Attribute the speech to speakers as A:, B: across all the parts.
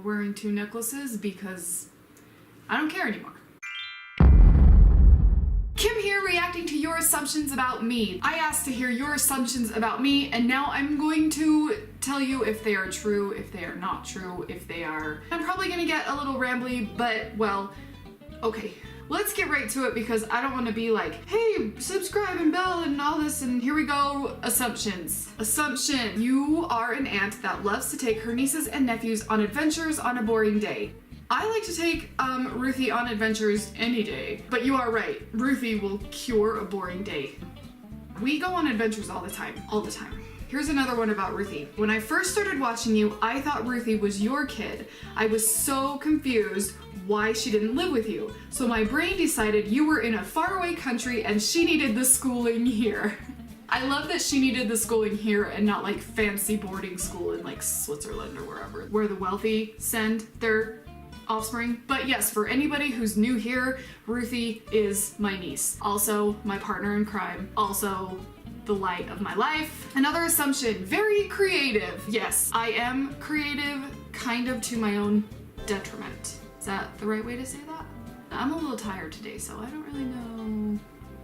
A: We're wearing 2 necklaces because I don't care anymore. Kim here, reacting to your assumptions about me. I asked to hear your assumptions about me, and now I'm going to tell you if they are true, if they are not true, if they are... I'm probably gonna get a little rambly, but, well, okay. Let's get right to it because I don't want to be like, hey, subscribe and bell and all this, and here we go. Assumptions. Assumption. You are an aunt that loves to take her nieces and nephews on adventures on a boring day. I like to take Ruthie on adventures any day, but you are right. Ruthie will cure a boring day. We go on adventures all the time, all the time. Here's another one about Ruthie. When I first started watching you, I thought Ruthie was your kid. I was so confused why she didn't live with you. So my brain decided you were in a faraway country and she needed the schooling here. I love that she needed the schooling here and not like fancy boarding school in like Switzerland or wherever, where the wealthy send their offspring. But yes, for anybody who's new here, Ruthie is my niece. Also my partner in crime. Also the light of my life. Another assumption, very creative. Yes, I am creative, kind of to my own detriment. Is that the right way to say that? I'm a little tired today, so I don't really know.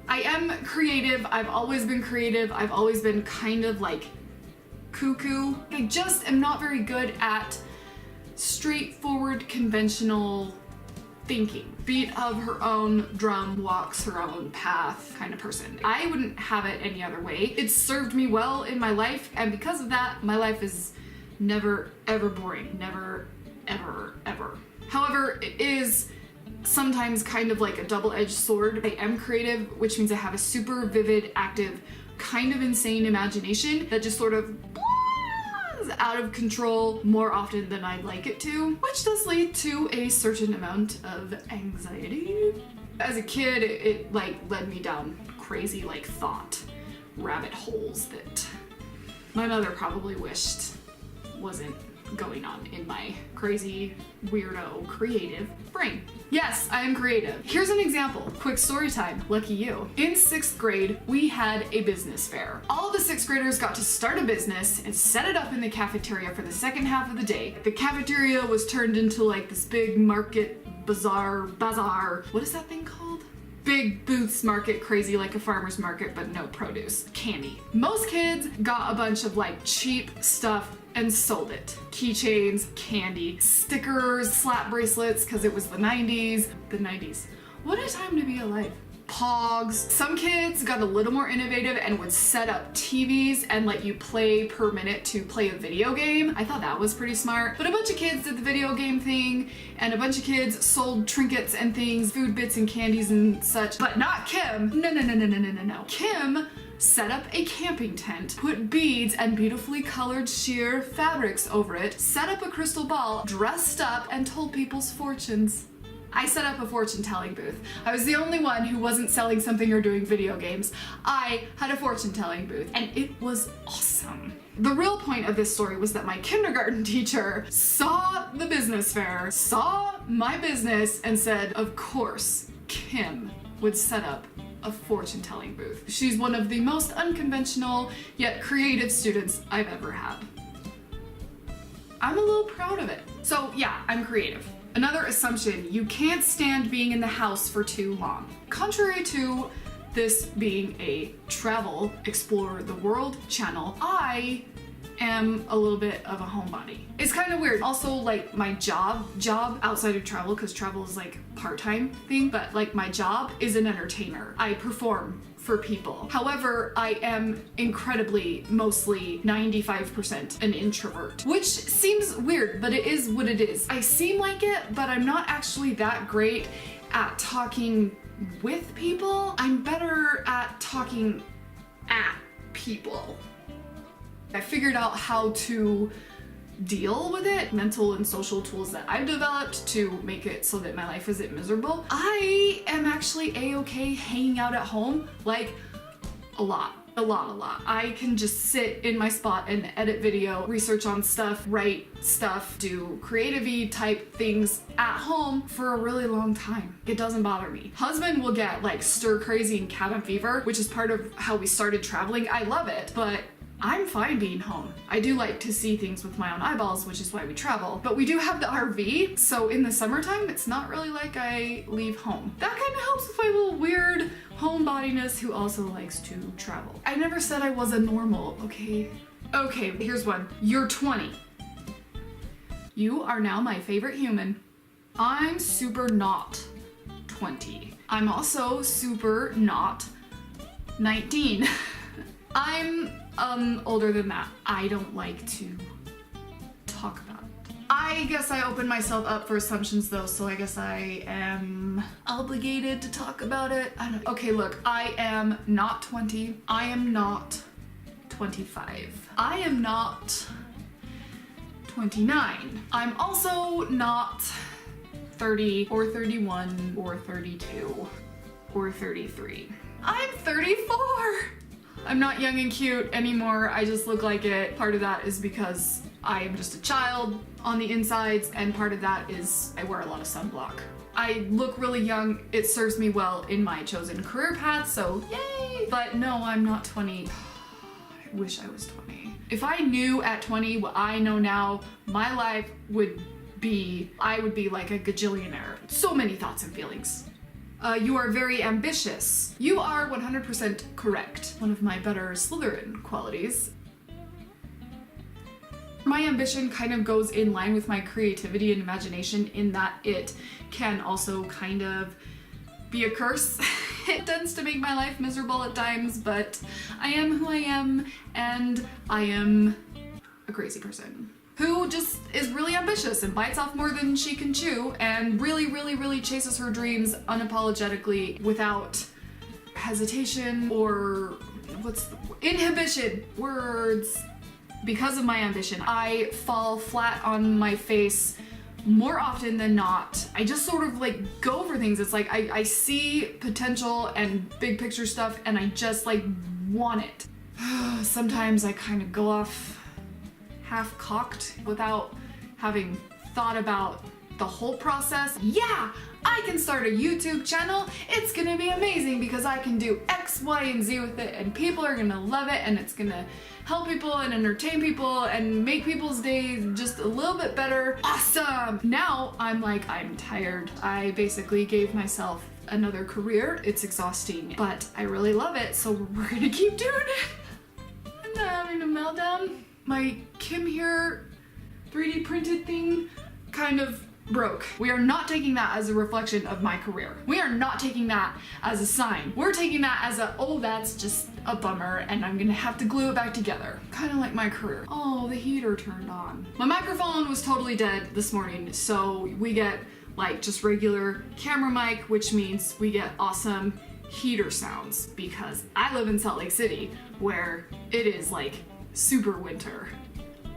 A: I am creative. I've always been creative. I've always been kind of like cuckoo. I just am not very good at straightforward, conventional thinking. Beat of her own drum, walks her own path kind of person. I wouldn't have it any other way. It's served me well in my life, and because of that, my life is never ever boring. Never ever ever. However, it is sometimes kind of like a double-edged sword. I am creative, which means I have a super vivid, active, kind of insane imagination that just sort of is out of control more often than I'd like it to, which does lead to a certain amount of anxiety. As a kid, it like led me down crazy like thought rabbit holes that my mother probably wished wasn't going on in my crazy, weirdo, creative brain. Yes, I am creative. Here's an example. Quick story time. Lucky you. In 6th grade, we had a business fair. All the 6th graders got to start a business and set it up in the cafeteria for the second half of the day. The cafeteria was turned into like this big market, bazaar. What is that thing called? Big booths market, crazy like a farmer's market, but no produce. Candy. Most kids got a bunch of like cheap stuff and sold it. Keychains, candy, stickers, slap bracelets, because it was the 90s. The 90s. What a time to be alive. Pogs. Some kids got a little more innovative and would set up TVs and let you play per minute to play a video game. I thought that was pretty smart. But a bunch of kids did the video game thing, and a bunch of kids sold trinkets and things, food bits and candies and such. But not Kim. No. Kim set up a camping tent, put beads and beautifully colored sheer fabrics over it, set up a crystal ball, dressed up, and told people's fortunes. I set up a fortune-telling booth. I was the only one who wasn't selling something or doing video games. I had a fortune-telling booth, and it was awesome. The real point of this story was that my kindergarten teacher saw the business fair, saw my business, and said, of course, Kim would set up a fortune-telling booth. She's one of the most unconventional yet creative students I've ever had. I'm a little proud of it. So yeah, I'm creative. Another assumption, you can't stand being in the house for too long. Contrary to this being a travel, explore the world channel, I am a little bit of a homebody. It's kind of weird. Also, like my job outside of travel, because travel is like part-time thing, but like my job is an entertainer. I perform for people. However, I am incredibly, mostly 95% an introvert, which seems weird, but it is what it is. I seem like it, but I'm not actually that great at talking with people. I'm better at talking at people. I figured out how to deal with it, mental and social tools that I've developed to make it so that my life isn't miserable. I am actually a-okay hanging out at home, like a lot. I can just sit in my spot and edit video, research on stuff, write stuff, do creative-y type things at home for a really long time. It doesn't bother me. Husband will get like stir crazy and cabin fever, which is part of how we started traveling. I love it, but I'm fine being home. I do like to see things with my own eyeballs, which is why we travel. But we do have the RV, so in the summertime, it's not really like I leave home. That kind of helps with my little weird homebodiness who also likes to travel. I never said I was a normal, okay? Okay, here's one. You're 20. You are now my favorite human. I'm super not 20. I'm also super not 19. I'm older than that. I don't like to talk about it. I guess I opened myself up for assumptions though, so I guess I am obligated to talk about it. I don't know. Okay, look, I am not 20. I am not 25. I am not 29. I'm also not 30 or 31 or 32 or 33. I'm 34! I'm not young and cute anymore, I just look like it. Part of that is because I am just a child on the insides, and part of that is I wear a lot of sunblock. I look really young, it serves me well in my chosen career path, so yay! But no, I'm not 20. I wish I was 20. If I knew at 20 what I know now, my life would be, I would be like a gajillionaire. So many thoughts and feelings. You are very ambitious. You are 100% correct. One of my better Slytherin qualities. My ambition kind of goes in line with my creativity and imagination in that it can also kind of be a curse. It tends to make my life miserable at times, but I am who I am, and I am a crazy person who just is really ambitious and bites off more than she can chew and really chases her dreams unapologetically without hesitation or inhibition. Words. Because of my ambition, I fall flat on my face more often than not. I just sort of like go for things. It's like I see potential and big picture stuff and I just like want it. Sometimes I kind of go off half-cocked without having thought about the whole process. Yeah, I can start a YouTube channel. It's gonna be amazing because I can do X, Y, and Z with it and people are gonna love it and it's gonna help people and entertain people and make people's days just a little bit better. Awesome! Now I'm like, I'm tired. I basically gave myself another career. It's exhausting, but I really love it, so we're gonna keep doing it. I'm not having a meltdown. My Kim here 3D printed thing kind of broke. We are not taking that as a reflection of my career. We are not taking that as a sign. We're taking that as a, oh, that's just a bummer and I'm gonna have to glue it back together. Kind of like my career. Oh, the heater turned on. My microphone was totally dead this morning, so we get like just regular camera mic, which means we get awesome heater sounds because I live in Salt Lake City where it is like super winter.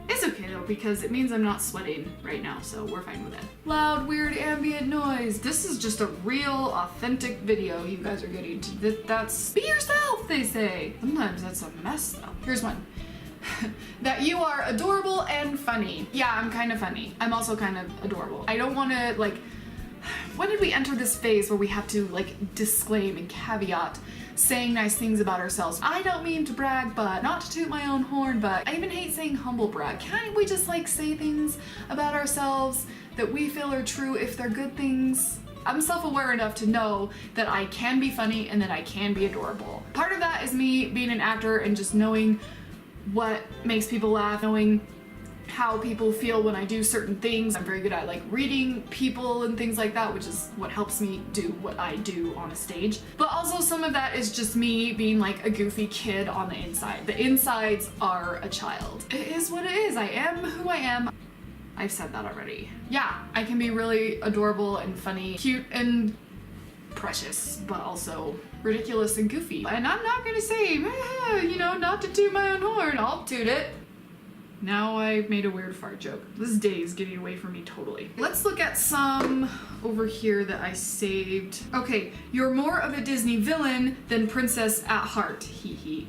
A: It's okay though because it means I'm not sweating right now, so we're fine with it. Loud, weird ambient noise. This is just a real, authentic video you guys are getting to. That's be yourself, they say. Sometimes that's a mess though. Here's one. That you are adorable and funny. Yeah, I'm kind of funny. I'm also kind of adorable. I don't want to like. When did we enter this phase where we have to like disclaim and caveat saying nice things about ourselves? I don't mean to brag, but not to toot my own horn, but I even hate saying humble brag. Can't we just like say things about ourselves that we feel are true if they're good things? I'm self-aware enough to know that I can be funny and that I can be adorable. Part of that is me being an actor and just knowing what makes people laugh, knowing how people feel when I do certain things. I'm very good at like reading people and things like that, which is what helps me do what I do on a stage. But also some of that is just me being like a goofy kid on the inside. The insides are a child. It is what it is. I am who I am. I've said that already. Yeah, I can be really adorable and funny, cute and precious, but also ridiculous and goofy. And I'm not gonna say, you know, not to toot my own horn. I'll toot it. Now I made a weird fart joke. This day is getting away from me totally. Let's look at some over here that I saved. Okay, you're more of a Disney villain than princess at heart. Hee hee.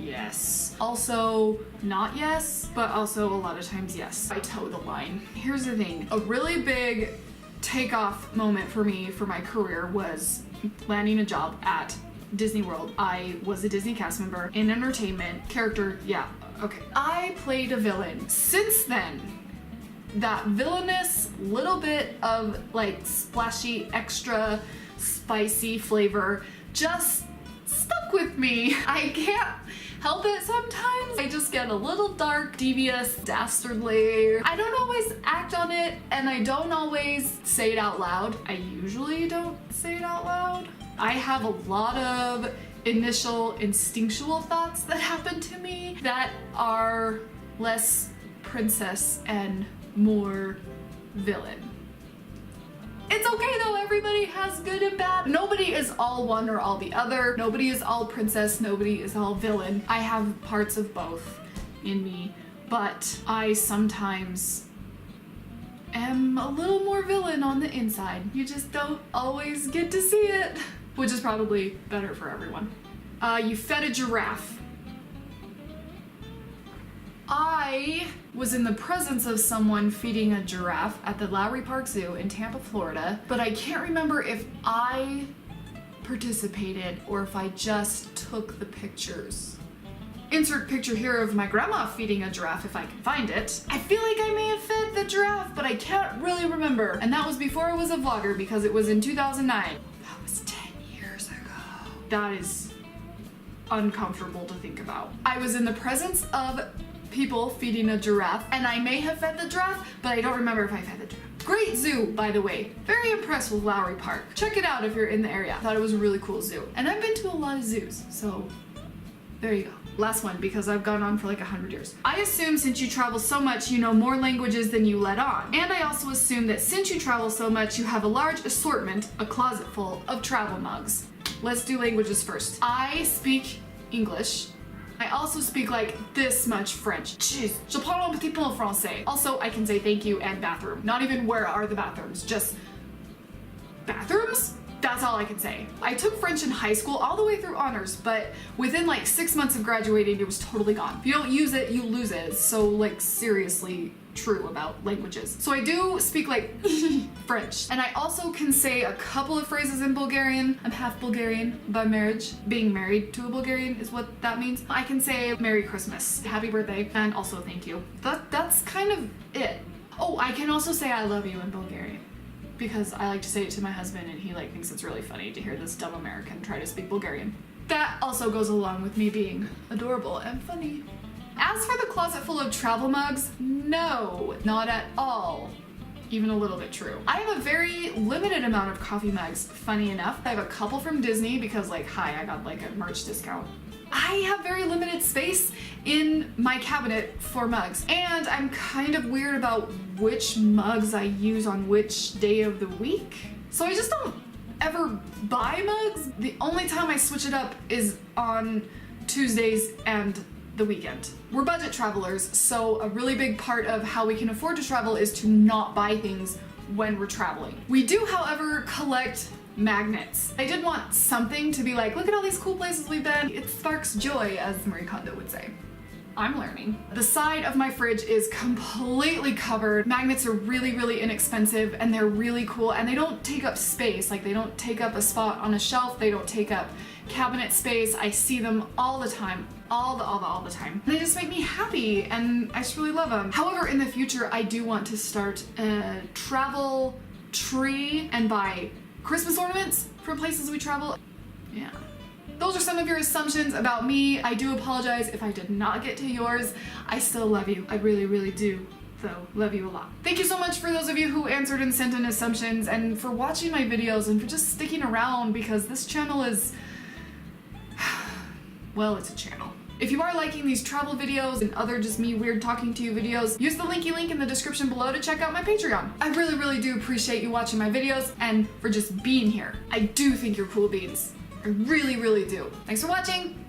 A: Yes. Also, not yes, but also a lot of times yes. I toe the line. Here's the thing. A really big takeoff moment for me for my career was landing a job at Disney World. I was a Disney cast member in entertainment. Character, yeah, okay. I played a villain. Since then, that villainous little bit of like splashy, extra spicy flavor just stuck with me. I can't help it sometimes. I just get a little dark, devious, dastardly. I don't always act on it, and I don't always say it out loud. I usually don't say it out loud. I have a lot of initial instinctual thoughts that happen to me that are less princess and more villain. It's okay though, everybody has good and bad. Nobody is all one or all the other. Nobody is all princess, nobody is all villain. I have parts of both in me, but I sometimes am a little more villain on the inside. You just don't always get to see it, which is probably better for everyone. You fed a giraffe. I was in the presence of someone feeding a giraffe at the Lowry Park Zoo in Tampa, Florida, but I can't remember if I participated or if I just took the pictures. Insert picture here of my grandma feeding a giraffe if I can find it. I feel like I may have fed the giraffe, but I can't really remember. And that was before I was a vlogger because it was in 2009. That was 10 years ago. That is uncomfortable to think about. I was in the presence of people feeding a giraffe, and I may have fed the giraffe, but I don't remember if I fed the giraffe. Great zoo, by the way. Very impressed with Lowry Park. Check it out if you're in the area. I thought it was a really cool zoo. And I've been to a lot of zoos, so there you go. Last one, because I've gone on for like 100 years. I assume since you travel so much, you know more languages than you let on. And I also assume that since you travel so much, you have a large assortment, a closet full of travel mugs. Let's do languages first. I speak English. I also speak like this much French. Jeez, je parle un petit peu en français. Also, I can say thank you and bathroom. Not even where are the bathrooms, just bathrooms? That's all I can say. I took French in high school all the way through honors, but within like 6 months of graduating, it was totally gone. If you don't use it, you lose it. It's so like seriously true about languages. So I do speak like French. And I also can say a couple of phrases in Bulgarian. I'm half Bulgarian by marriage. Being married to a Bulgarian is what that means. I can say Merry Christmas, Happy Birthday, and also thank you. That's kind of it. Oh, I can also say I love you in Bulgarian, because I like to say it to my husband and he like thinks it's really funny to hear this dumb American try to speak Bulgarian. That also goes along with me being adorable and funny. As for the closet full of travel mugs, no, not at all. Even a little bit true. I have a very limited amount of coffee mugs, funny enough. I have a couple from Disney because like, hi, I got like a merch discount. I have very limited space in my cabinet for mugs, and I'm kind of weird about which mugs I use on which day of the week. So I just don't ever buy mugs. The only time I switch it up is on Tuesdays and the weekend. We're budget travelers, so a really big part of how we can afford to travel is to not buy things when we're traveling. We do, however, collect magnets. I did want something to be like, look at all these cool places we've been. It sparks joy, as Marie Kondo would say. I'm learning. The side of my fridge is completely covered. Magnets are really, really inexpensive and they're really cool, and they don't take up space. Like, they don't take up a spot on a shelf. They don't take up cabinet space. I see them all the time. All the time. They just make me happy and I just really love them. However, in the future, I do want to start a travel tree and buy Christmas ornaments for places we travel. Yeah. Those are some of your assumptions about me. I do apologize if I did not get to yours. I still love you. I really, really do. So, love you a lot. Thank you so much for those of you who answered and sent in assumptions, and for watching my videos and for just sticking around, because this channel is, well, it's a channel. If you are liking these travel videos and other just me weird talking to you videos, use the linky link in the description below to check out my Patreon. I really, really do appreciate you watching my videos and for just being here. I do think you're cool beans. I really, really do. Thanks for watching.